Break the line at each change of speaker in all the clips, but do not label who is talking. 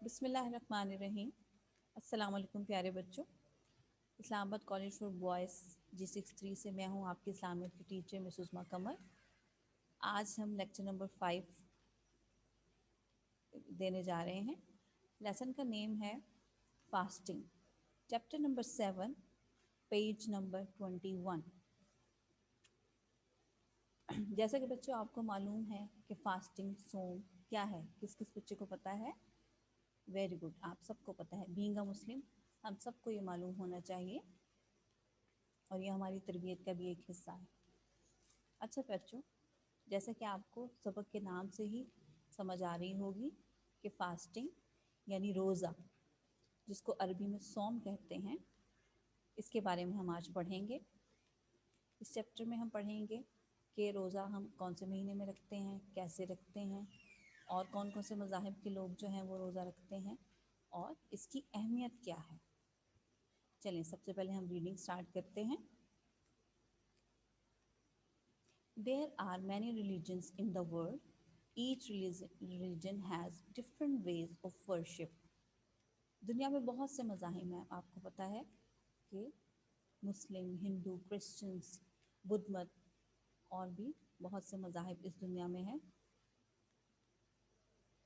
बिस्मिल्लाहिर्रहमानिर्रहीम। अस्सलाम वालेकुम प्यारे बच्चों। Islamabad college for boys G63 से मैं हूँ आपकी इस्लामिक की टीचर मिस उस्मा कमर। आज हम लेक्चर नंबर 5 देने जा रहे हैं। लेसन का नेम है fasting, chapter number 7, page number 21। जैसा कि बच्चों आपको मालूम है कि फास्टिंग सोम क्या है, किस किस बच्चे को पता है? वेरी गुड, आप सबको पता है। बीइंग अ मुस्लिम हम सबको ये मालूम होना चाहिए और ये हमारी तरबियत का भी एक हिस्सा है। अच्छा बच्चों, जैसा कि आपको सबक के नाम से ही समझ आ रही होगी कि फास्टिंग यानी रोज़ा, जिसको अरबी में सौम कहते हैं, इसके बारे में हम आज पढ़ेंगे। इस चैप्टर में हम पढ़ेंगे कि रोज़ा हम कौन से महीने में रखते हैं, कैसे रखते हैं और कौन कौन से मज़ाहिब के लोग जो हैं वो रोज़ा रखते हैं और इसकी अहमियत क्या है। चलिए सबसे पहले हम रीडिंग स्टार्ट करते हैं। There are many religions in the world. Each religion has different ways of worship. दुनिया में बहुत से मज़ाहिब हैं, आपको पता है कि मुस्लिम, हिंदू, क्रिश्चियंस, बुद्ध मत और भी बहुत से मज़ाहिब इस दुनिया में हैं।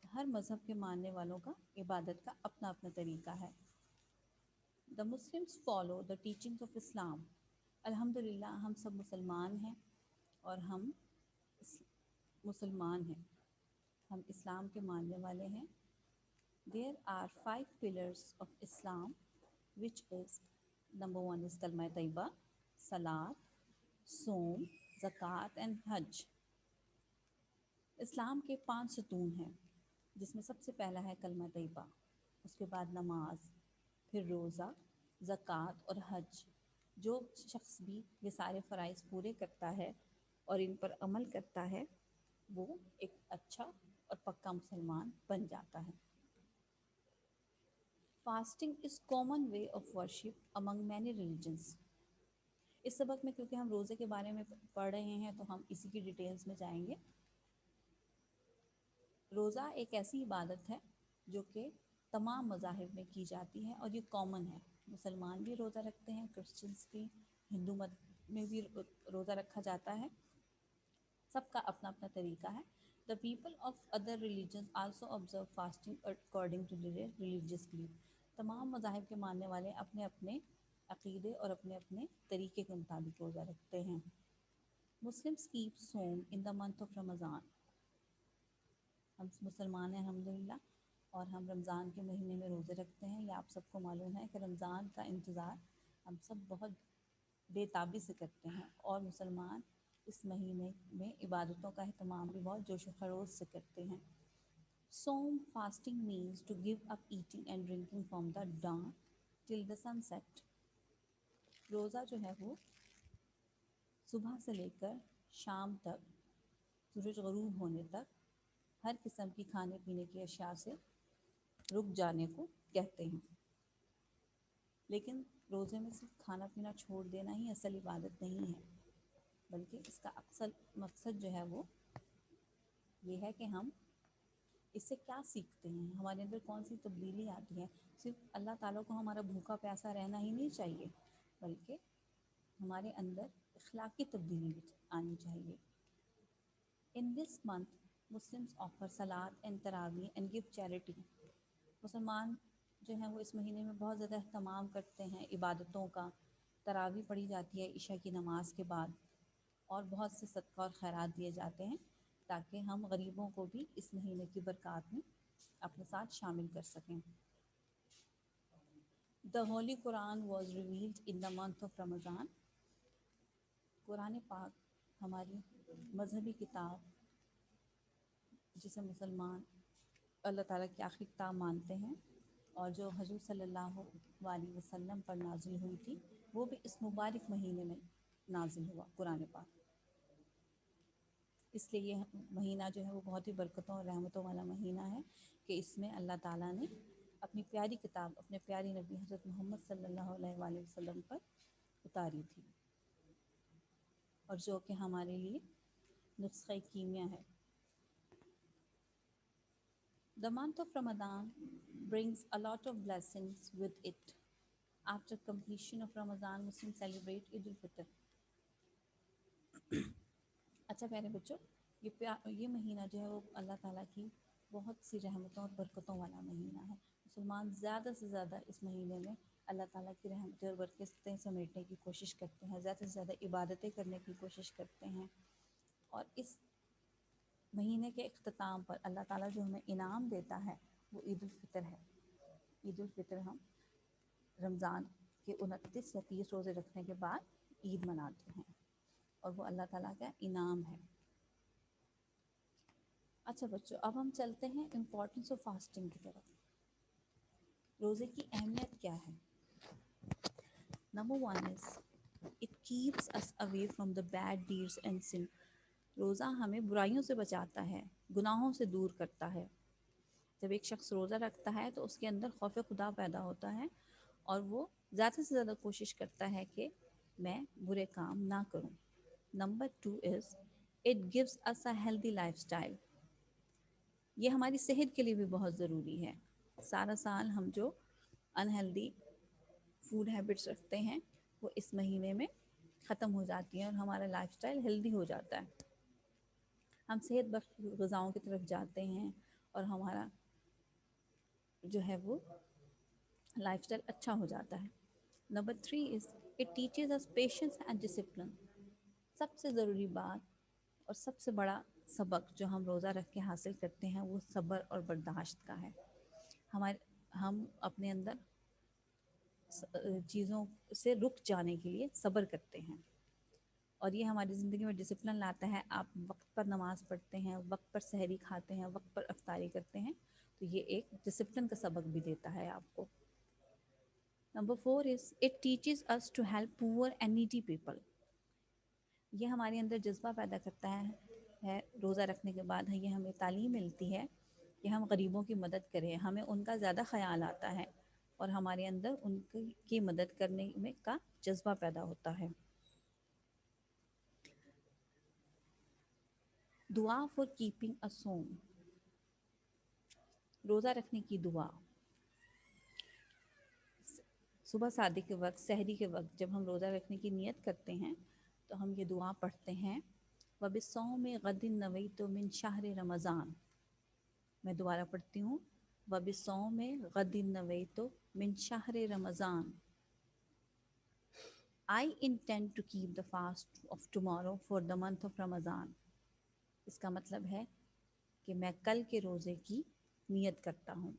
हर मज़हब के मानने वालों का इबादत का अपना अपना तरीका है। The Muslims follow the teachings of Islam. अल्हम्दुलिल्लाह हम सब मुसलमान हैं और हम मुसलमान हैं, हम इस्लाम के मानने वाले हैं। There are 5 pillars of Islam, which is number 1 is कलमा तैयबा, सलात, सोम, ज़कात एंड हज। इस्लाम के 5 सतून हैं, जिसमें सबसे पहला है कलमा तैयबा, उसके बाद नमाज, फिर रोज़ा, ज़कात और हज। जो शख्स भी ये सारे फ़राइज़ पूरे करता है और इन पर अमल करता है वो एक अच्छा और पक्का मुसलमान बन जाता है। Fasting is common way of worship among many religions. इस सबक में क्योंकि हम रोज़े के बारे में पढ़ रहे हैं तो हम इसी की डिटेल्स में जाएंगे। रोज़ा एक ऐसी इबादत है जो कि तमाम मज़ाहिब में की जाती है और ये कॉमन है। मुसलमान भी रोज़ा रखते हैं, क्रिश्चियंस भी, हिंदू मत में भी रोज़ा रखा जाता है। सबका अपना अपना तरीका है। The people of other religions also observe fasting according to their religious belief. तमाम मज़ाहिब के मानने वाले अपने अपने अक़ीदे और अपने अपने तरीके के मुताबिक रोज़ा रखते हैं। मुस्लिम्स कीप सोम in the month of Ramzan. हम मुसलमान हैं अल्हम्दुलिल्लाह और हम रमज़ान के महीने में रोज़े रखते हैं। ये आप सबको मालूम है कि रमज़ान का इंतज़ार हम सब बहुत बेताबी से करते हैं और मुसलमान इस महीने में इबादतों का अहतमाम भी बहुत जोश व खरोश से करते हैं। सोम fasting means to give up eating and drinking from the dawn till the sunset. रोज़ा जो है वो सुबह से लेकर शाम तक, सूरज ग़रूब होने तक हर किस्म की खाने पीने की अशिया से रुक जाने को कहते हैं। लेकिन रोज़े में सिर्फ खाना पीना छोड़ देना ही असल इबादत नहीं है, बल्कि इसका अक्सर मकसद जो है वो ये है कि हम इससे क्या सीखते हैं, हमारे अंदर कौन सी तब्दीली आती है। सिर्फ अल्लाह ताला को हमारा भूखा प्यासा रहना ही नहीं चाहिए, बल्कि हमारे अंदर अखलाकी तब्दीली भी आनी चाहिए। In this month Muslims offer Salat and तरावी and give charity. मुसलमान जो हैं वो इस महीने में बहुत ज़्यादा अहतमाम करते हैं इबादतों का। तरावी पढ़ी जाती है ईशा की नमाज के बाद और बहुत से सदका और खैरात दिए जाते हैं ताकि हम गरीबों को भी इस महीने की बरक़ात में अपने साथ शामिल कर सकें। The Holi Quran was revealed in the month of Ramzan. Quran पाक हमारी मजहबी किताब, जिसे मुसलमान अल्लाह ताला की आखिरी किताब मानते हैं और जो हजूर सल्लल्लाहु अलैहि वसल्लम पर नाजिल हुई थी, वो भी इस मुबारक महीने में नाजिल हुआ कुरान पाक। इसलिए ये महीना जो है वो बहुत ही बरकतों और रहमतों वाला महीना है कि इसमें अल्लाह ताला ने अपनी प्यारी किताब अपने प्यारी नबी हज़रत मोहम्मद सल्लल्लाहु अलैहि वसल्लम पर उतारी थी और जो कि हमारे लिए नुस्ख़े कीमिया है। The month of Ramadan brings a lot of blessings with it. After completion of Ramadan, Muslims celebrate Eid al-Fitr. अच्छा प्यारे बच्चों, ये महीना जो है वो अल्लाह ताला की बहुत सी रहमतों और बरकतों वाला महीना है। मुसलमान ज़्यादा से ज़्यादा इस महीने में अल्लाह ताला की रहमतें और बरकतें समेटने की कोशिश करते हैं, ज़्यादा से ज़्यादा इबादतें करने की कोशिश करते हैं। और इस महीने के इख्तिताम पर अल्लाह ताला जो हमें इनाम देता है वो ईद उल फितर है। ईद उल फितर हम रमज़ान के 29 या 30 रोज़े रखने के बाद ईद मनाते हैं और वो अल्लाह ताला का इनाम है। अच्छा बच्चों, अब हम चलते हैं इम्पोर्टेंस ऑफ फास्टिंग की तरफ। रोज़े की अहमियत क्या है? Number 1 is it keeps us away from the bad deeds and sin. रोज़ा हमें बुराइयों से बचाता है, गुनाहों से दूर करता है। जब एक शख्स रोज़ा रखता है तो उसके अंदर खौफ खुदा पैदा होता है और वो ज़्यादा से ज़्यादा कोशिश करता है कि मैं बुरे काम ना करूं। Number 2 is it gives us a healthy lifestyle. ये हमारी सेहत के लिए भी बहुत ज़रूरी है। सारा साल हम जो अनहेल्दी फूड हैबिट्स रखते हैं वो इस महीने में ख़त्म हो जाती हैं और हमारा लाइफस्टाइल हेल्दी हो जाता है। हम सेहत बख्श ग़िज़ाओं की तरफ जाते हैं और हमारा जो है वो लाइफस्टाइल अच्छा हो जाता है। Number 3 is it teaches us patience and discipline. सबसे ज़रूरी बात और सबसे बड़ा सबक जो हम रोज़ा रख के हासिल करते हैं वो सब्र और बर्दाश्त का है। हम अपने अंदर चीज़ों से रुक जाने के लिए सब्र करते हैं और ये हमारी ज़िंदगी में डिसिप्लिन लाता है। आप वक्त पर नमाज़ पढ़ते हैं, वक्त पर सहरी खाते हैं, वक्त पर अफ्तारी करते हैं, तो ये एक डिसिप्लिन का सबक भी देता है आपको। Number 4 is it teaches us to help poor and needy people. ये हमारे अंदर जज्बा पैदा करता है रोज़ा रखने के बाद ये हमें तालीम मिलती है कि हम गरीबों की मदद करें, हमें उनका ज़्यादा ख्याल आता है और हमारे अंदर उनकी मदद करने में का जज्बा पैदा होता है। दुआ फॉर कीपिंग अ सोम। रोज़ा रखने की दुआ सुबह शादी के वक्त, सहरी के वक्त जब हम रोज़ा रखने की नियत करते हैं तो हम ये दुआ पढ़ते हैं, वबिस्सौम गदिन नवैतु मिन शहर रमज़ान। मैं दोबारा पढ़ती हूँ, वबिस्सौम गदिन नवैतु मिन शहर Ramzan. I intend to keep the fast of tomorrow for the month of Ramadan. इसका मतलब है कि मैं कल के रोज़े की नियत करता हूँ।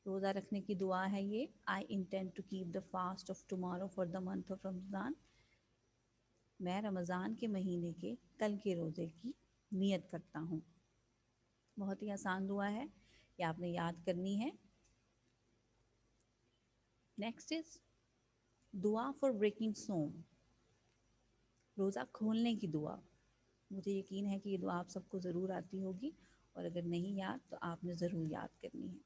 रोज़ा रखने की दुआ है ये, I intend to keep the fast of tomorrow for the month of Ramzan. मैं रमज़ान के महीने के कल के रोज़े की नियत करता हूँ। बहुत ही आसान दुआ है, ये आपने याद करनी है। नेक्स्ट इज दुआ फॉर ब्रेकिंग सोम। रोज़ा खोलने की दुआ। मुझे यकीन है कि ये दुआ आप सबको ज़रूर आती होगी और अगर नहीं याद तो आपने ज़रूर याद करनी है।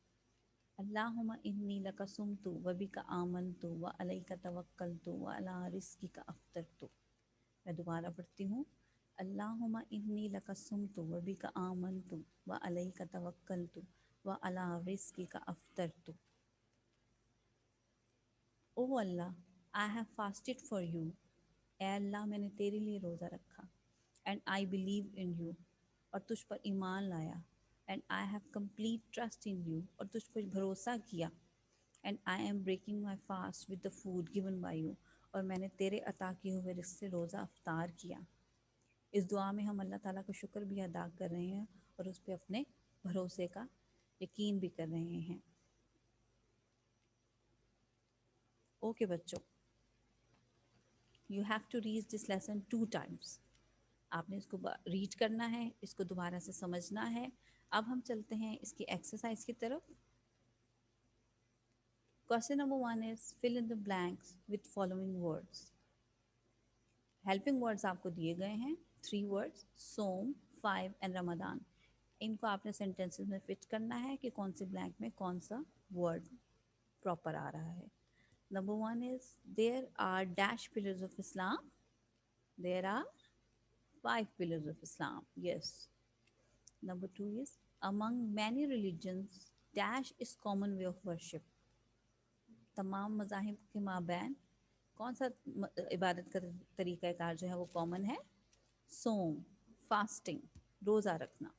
अल्लाहुम्मा इन्नी लका सुमतु व बिका आमनतु व अलैका तवक्कलतु व अला रिज़्क़िका अफ़्तरतु। मैं दोबारा पढ़ती हूँ, अल्लाहुम्मा इन्नी लका सुमतु व बिका आमनतु व अलैका तवक्कलतु व अला रिज़्क़िका अफ़्तरतु। ओह अल्लाह, I have fasted for you. ए अल्लाह, मैंने तेरे लिए रोज़ा रखा। And I believe in you, और तुझ पर ईमान लाया। And I have complete trust in you, और तुझ पर भरोसा किया। And I am breaking my fast with the food given by you, और मैंने तेरे अता किए हुए रिज़्क़ से रोज़ा अफ्तार किया। इस दुआ में हम अल्लाह ताला का शुक्र भी अदा कर रहे हैं और उस पर अपने भरोसे का यकीन भी कर रहे हैं। ओके बच्चों, you have to read this lesson 2 times. आपने इसको रीड करना है, इसको दोबारा से समझना है। अब हम चलते हैं इसकी एक्सरसाइज की तरफ। Question number 1 is fill in the blanks with following words. Helping words आपको दिए गए हैं 3 वर्ड्स, सोम, 5 एंड रमदान। इनको आपने सेंटेंसेस में फिट करना है कि कौन से ब्लैंक में कौन सा वर्ड प्रॉपर आ रहा है। Number 1 is there are dash pillars of Islam. There are 5 pillars of Islam. Yes. Number 2 is among many religions dash is common way of worship. तमाम मज़ाहिब के माबैन कौन सा इबादत का तरीक़ा कार जो है वो कॉमन है? सोम, फास्टिंग, रोज़ा रखना।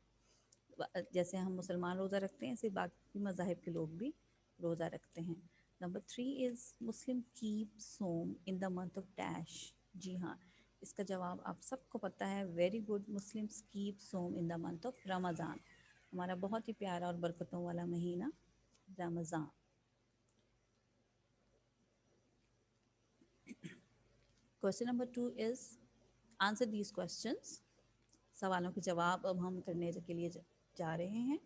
जैसे हम मुसलमान रोज़ा रखते हैं ऐसे बाकी मज़ाहिब के लोग भी रोज़ा रखते हैं। नंबर 3 इज़ मुस्लिम कीप सोम in the month of dash. जी हाँ, इसका जवाब आप सबको पता है। वेरी गुड, मुस्लिम्स कीप सोम in the month of Ramzan. हमारा बहुत ही प्यारा और बरकतों वाला महीना रमज़ान। Question number 2 is answer these questions. सवालों के जवाब अब हम करने के लिए जा रहे हैं।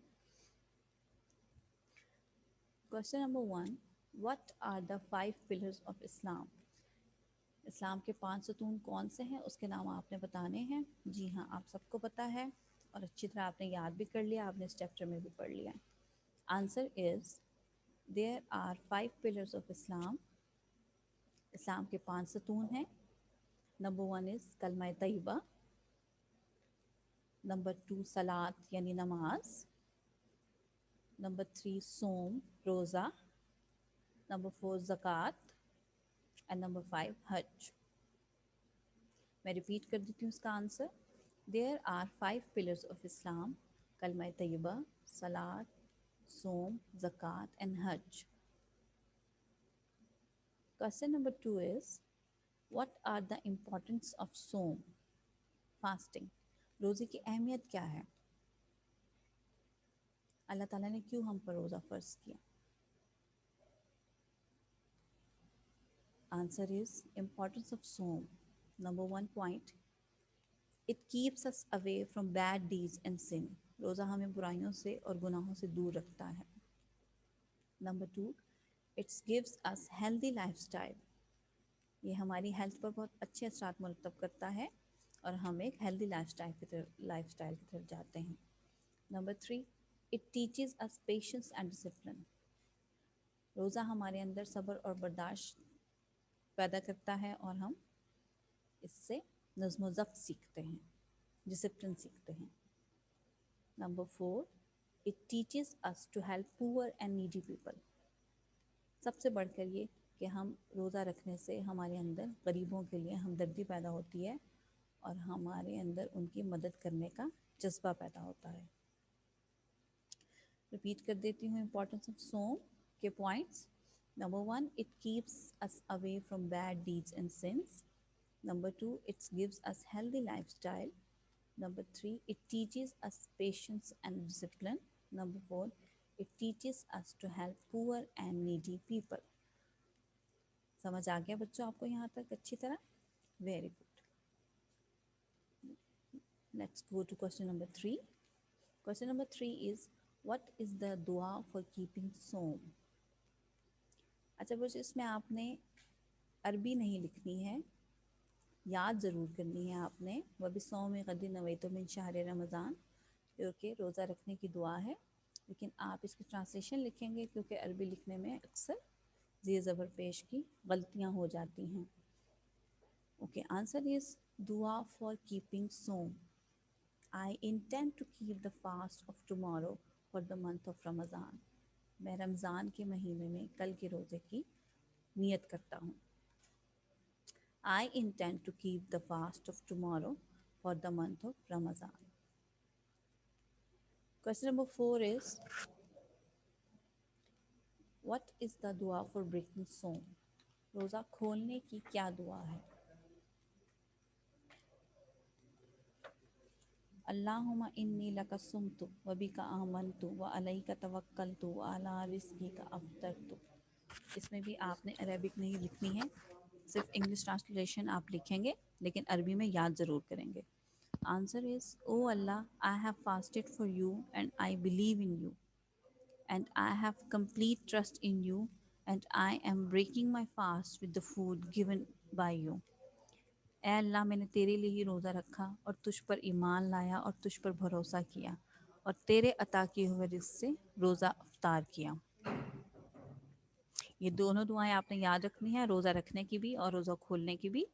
Question number 1, what are the 5 pillars of Islam? इस्लाम के 5 सतून कौन से हैं, उसके नाम आपने बताने हैं। जी हाँ, आप सबको पता है और अच्छी तरह आपने याद भी कर लिया, आपने इस चैप्टर में भी पढ़ लिया। Answer is there are 5 pillars of Islam. इस्लाम के 5 सतून हैं। नंबर 1 इज़ कलमा तैयबा। नंबर 2 सलात यानी नमाज। नंबर 3 सोम रोज़ा। नंबर 4 ज़कात एंड नंबर 5 हज। मैं रिपीट कर देती हूँ इसका answer. There are 5 pillars of Islam, kalma tayyaba, salat, sawm, zakat and hajj. Question number 2 is what are the importance of sawm, fasting? रोज़े की अहमियत क्या है? अल्लाह ताला ने क्यों हम पर रोज़ा फ़र्ज़ किया? Answer is importance of Som. Number 1 point, it keeps us away from bad deeds and sin. रोज़ा हमें बुराइयों से और गुनाहों से दूर रखता है। Number 2, it gives us healthy lifestyle. ये हमारी हेल्थ पर बहुत अच्छे असरात मुरतब करता है और हम एक हेल्दी लाइफस्टाइल की तरफ जाते हैं। Number 3, it teaches us patience and discipline. रोज़ा हमारे अंदर सब्र और बर्दाश्त पैदा करता है और हम इससे नज़्म व ज़ब्त सीखते हैं, डिसिप्लिन सीखते हैं। Number 4, it teaches us to help poor and needy people. सबसे बढ़कर ये कि हम रोज़ा रखने से हमारे अंदर गरीबों के लिए हमदर्दी पैदा होती है और हमारे अंदर उनकी मदद करने का जज्बा पैदा होता है। रिपीट कर देती हूँ इम्पोर्टेंस ऑफ सोम के points. Number 1, it keeps us away from bad deeds and sins. Number 2, it gives us healthy lifestyle. Number 3, it teaches us patience and discipline. Number 4, it teaches us to help poor and needy people. समझ आ गया बच्चों आपको यहाँ तक अच्छी तरह? Very good. Let's go to question number 3. Question number 3 is, what is the dua for keeping Som? अच्छा बच्चों, इसमें आपने अरबी नहीं लिखनी है, याद ज़रूर करनी है आपने। वह भी सौम गदी नवैतो मिन शहर रमज़ान, क्योंकि रोज़ा रखने की दुआ है, लेकिन आप इसकी ट्रांसलेशन लिखेंगे क्योंकि अरबी लिखने में अक्सर ज़ेर ज़बर पेश की गलतियाँ हो जाती हैं। Okay, answer is dua for keeping sawm. I intend to keep the fast of tomorrow for the month of Ramzan. मैं रमज़ान के महीने में कल के रोज़े की नियत करता हूँ। I intend to keep the fast of tomorrow for the month of Ramadan. Question number 4 is, what is the dua for breaking Som? रोज़ा खोलने की क्या दुआ है? अल्लाहुम्मा इन्नी लका सुमतु व बिका आमनतु व अलैका तवक्कलतु व अला रिज़्क़िका अफ़्तरतु। इसमें भी आपने अरबिक नहीं लिखनी है, सिर्फ इंग्लिश ट्रांसलेशन आप लिखेंगे, लेकिन अरबी में याद ज़रूर करेंगे। Answer is, O Allah, I have fasted for you and I believe in you, and I have complete trust in you, and I am breaking my fast with the food given by you. ऐ अल्लाह, मैंने तेरे लिए ही रोज़ा रखा और तुझ पर ईमान लाया और तुझ पर भरोसा किया और तेरे अता किए हुए रिज़्क़ से रोज़ा अफ्तार किया। ये दोनों दुआएं आपने याद रखनी है, रोज़ा रखने की भी और रोज़ा खोलने की भी,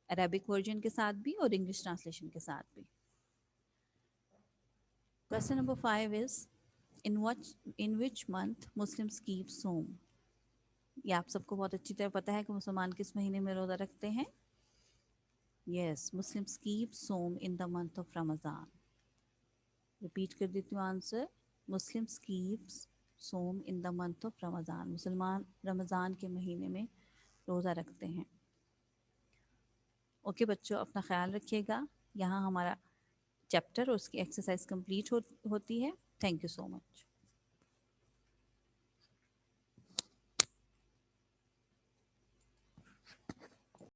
अरबिक वर्जन के साथ भी और इंग्लिश ट्रांसलेशन के साथ भी। Question number 5 is in which month Muslims keep Sawm? ये आप सबको बहुत अच्छी तरह पता है कि मुसलमान किस महीने में रोज़ा रखते हैं. Yes, Muslims keep Sawm in the month of Ramadan. Repeat कर देती हूँ answer. Muslims keeps Sawm in the month of Ramadan. मुसलमान रमज़ान के महीने में रोज़ा रखते हैं. ओके बच्चों, अपना ख्याल रखिएगा. यहाँ हमारा चैप्टर और उसकी एक्सरसाइज कंप्लीट होती है. Thank you so much.